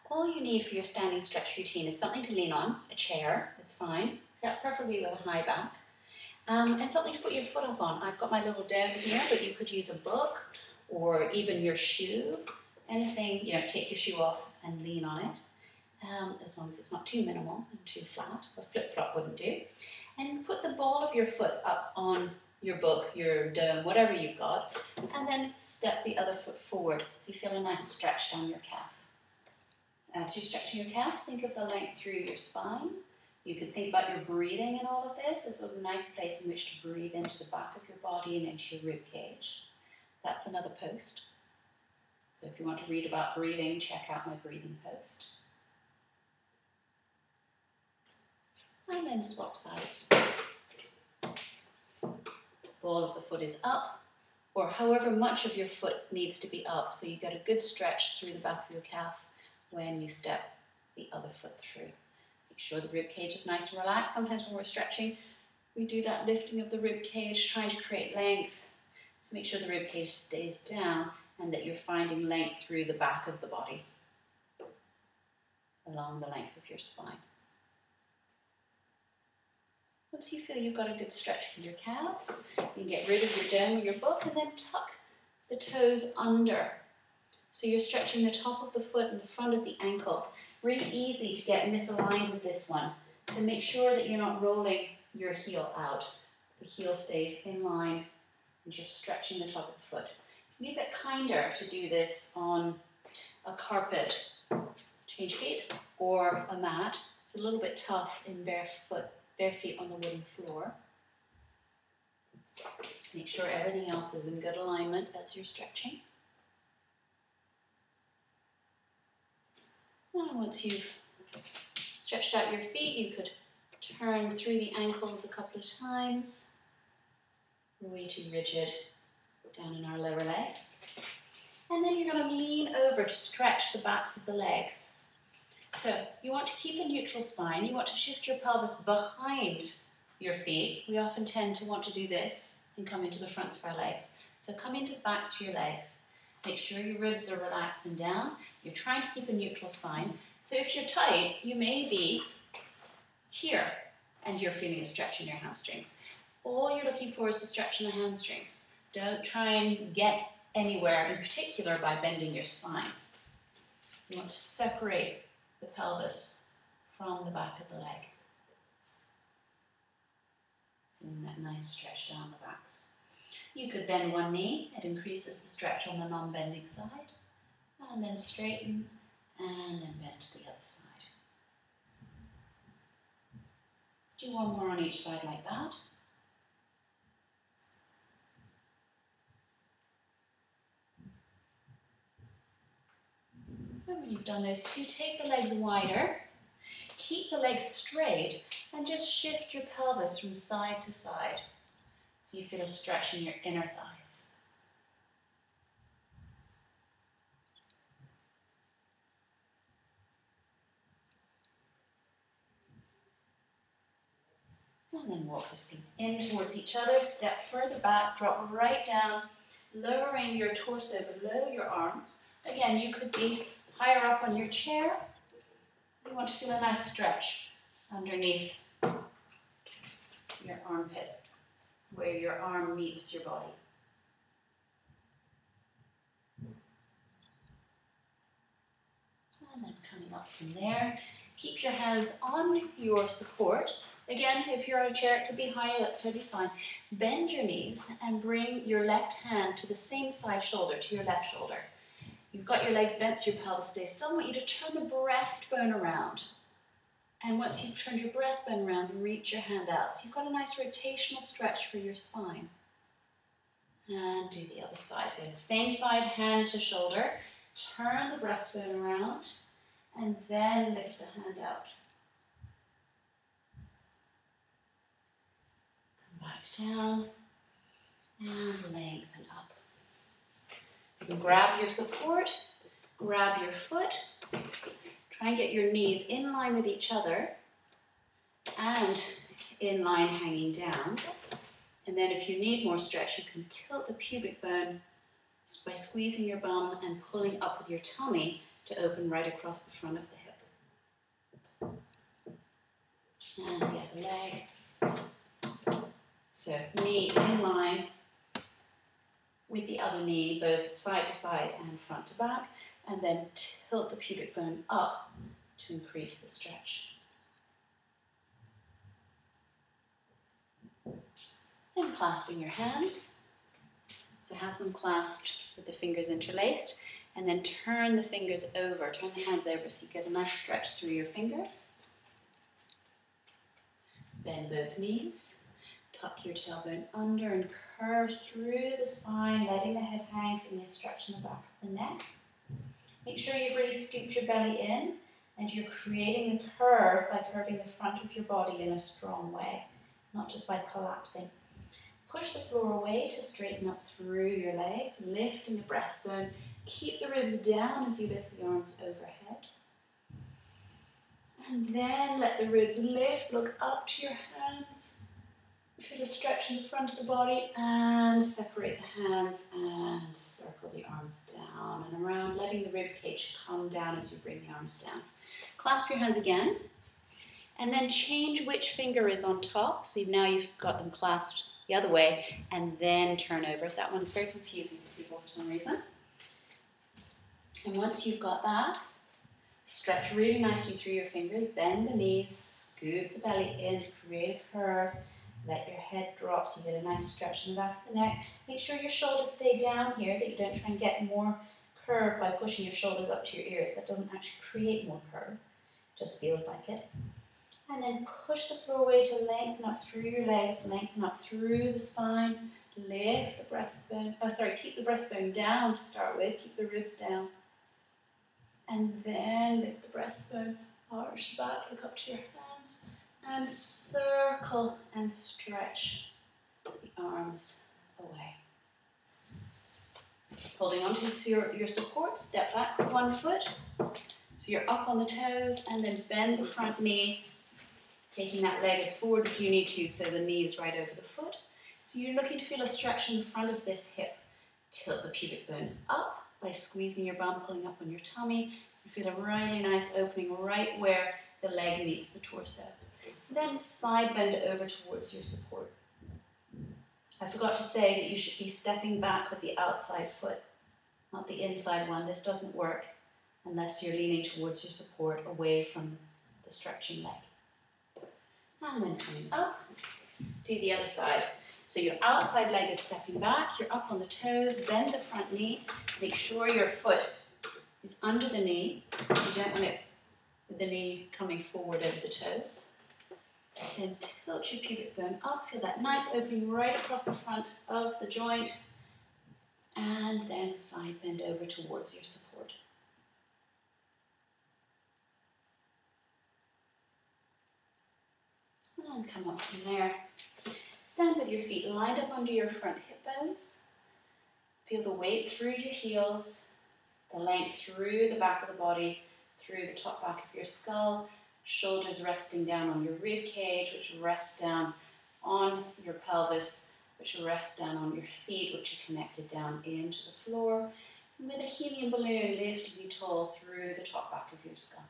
All you need for your standing stretch routine is something to lean on. A chair is fine, yeah, preferably with a high back. And something to put your foot up on. I've got my little dome here, but you could use a book or even your shoe. Anything, take your shoe off and lean on it, as long as it's not too minimal and too flat. A flip-flop wouldn't do. And put the ball of your foot up on your book, your dome, whatever you've got, and then step the other foot forward so you feel a nice stretch down your calf. As you're stretching your calf, think of the length through your spine. You can think about your breathing in all of this as a nice place in which to breathe into the back of your body and into your rib cage. That's another post. So if you want to read about breathing, check out my breathing post. And then swap sides. Ball of the foot is up, or however much of your foot needs to be up, so you get a good stretch through the back of your calf when you step the other foot through. Make sure the rib cage is nice and relaxed. Sometimes when we're stretching, we do that lifting of the rib cage, trying to create length. So make sure the rib cage stays down and that you're finding length through the back of the body, along the length of your spine. Once you feel you've got a good stretch for your calves, you can get rid of your dome or your book and then tuck the toes under. So you're stretching the top of the foot and the front of the ankle. Really easy to get misaligned with this one. So make sure that you're not rolling your heel out. The heel stays in line and you're stretching the top of the foot. It can be a bit kinder to do this on a carpet, change feet, or a mat. It's a little bit tough in bare feet on the wooden floor. Make sure everything else is in good alignment as you're stretching. And once you've stretched out your feet, you could turn through the ankles a couple of times. We're way too rigid down in our lower legs. And then you're going to lean over to stretch the backs of the legs. So you want to keep a neutral spine. You want to shift your pelvis behind your feet. We often tend to want to do this and come into the fronts of our legs. So come into the backs of your legs. Make sure your ribs are relaxed and down. You're trying to keep a neutral spine. So if you're tight, you may be here and you're feeling a stretch in your hamstrings. All you're looking for is to stretch in the hamstrings. Don't try and get anywhere in particular by bending your spine. You want to separate the pelvis from the back of the leg. Feeling that nice stretch down the backs. You could bend one knee. It increases the stretch on the non-bending side. And then straighten, and then bend to the other side. Let's do one more on each side like that. And when you've done those two, take the legs wider, keep the legs straight, and just shift your pelvis from side to side so you feel a stretch in your inner thighs. And then walk the feet in towards each other, step further back, drop right down, lowering your torso below your arms. Again, you could be higher up on your chair. You want to feel a nice stretch underneath your armpit, where your arm meets your body. And then coming up from there, keep your hands on your support. Again, if you're on a chair, it could be higher, that's totally fine. Bend your knees and bring your left hand to the same side shoulder, to your left shoulder. You've got your legs bent so your pelvis stays still. I want you to turn the breastbone around. And once you've turned your breastbone around, reach your hand out. So you've got a nice rotational stretch for your spine. And do the other side. So the same side, hand to shoulder. Turn the breastbone around. And then lift the hand out. Come back down. And lengthen up. You can grab your support. Grab your foot. Try and get your knees in line with each other and in line hanging down. And then if you need more stretch, you can tilt the pubic bone by squeezing your bum and pulling up with your tummy to open right across the front of the hip. And the other leg. So knee in line with the other knee, both side to side and front to back, and then tilt the pubic bone up to increase the stretch. And clasping your hands. So have them clasped with the fingers interlaced, and then turn the fingers over, turn the hands over so you get a nice stretch through your fingers. Bend both knees, tuck your tailbone under and curve through the spine, letting the head hang, feeling a stretch in the back of the neck. Make sure you've really scooped your belly in and you're creating the curve by curving the front of your body in a strong way, not just by collapsing. Push the floor away to straighten up through your legs, lifting the breastbone. Keep the ribs down as you lift the arms overhead. And then let the ribs lift, look up to your hands. Feel a stretch in the front of the body and separate the hands and circle the arms down and around, letting the rib cage come down as you bring the arms down. Clasp your hands again and then change which finger is on top. So now you've got them clasped the other way, and then turn over. That one is very confusing for people for some reason. And once you've got that, stretch really nicely through your fingers, bend the knees, scoop the belly in, create a curve, let your head drop so you get a nice stretch in the back of the neck. Make sure your shoulders stay down here, that you don't try and get more curve by pushing your shoulders up to your ears. That doesn't actually create more curve, it just feels like it. And then push the floor away to lengthen up through your legs, lengthen up through the spine, lift the breastbone, keep the breastbone down to start with, keep the ribs down. And then lift the breastbone, arch the back, look up to your hands, and circle and stretch the arms away. Holding on to your support, step back with one foot, so you're up on the toes, and then bend the front knee, taking that leg as forward as you need to so the knee is right over the foot. So you're looking to feel a stretch in the front of this hip. Tilt the pubic bone up by squeezing your bum, pulling up on your tummy. You feel a really nice opening right where the leg meets the torso. Then side bend over towards your support. I forgot to say that you should be stepping back with the outside foot, not the inside one. This doesn't work unless you're leaning towards your support away from the stretching leg. And then coming up, do the other side. So your outside leg is stepping back, you're up on the toes, bend the front knee, make sure your foot is under the knee. You don't want it with the knee coming forward over the toes. Then tilt your pubic bone up, feel that nice opening right across the front of the joint, and then side bend over towards your support. And come up from there. Stand with your feet lined up under your front hip bones. Feel the weight through your heels, the length through the back of the body, through the top back of your skull, shoulders resting down on your rib cage, which rests down on your pelvis, which rests down on your feet, which are connected down into the floor. And with a helium balloon, lifting you tall through the top back of your skull.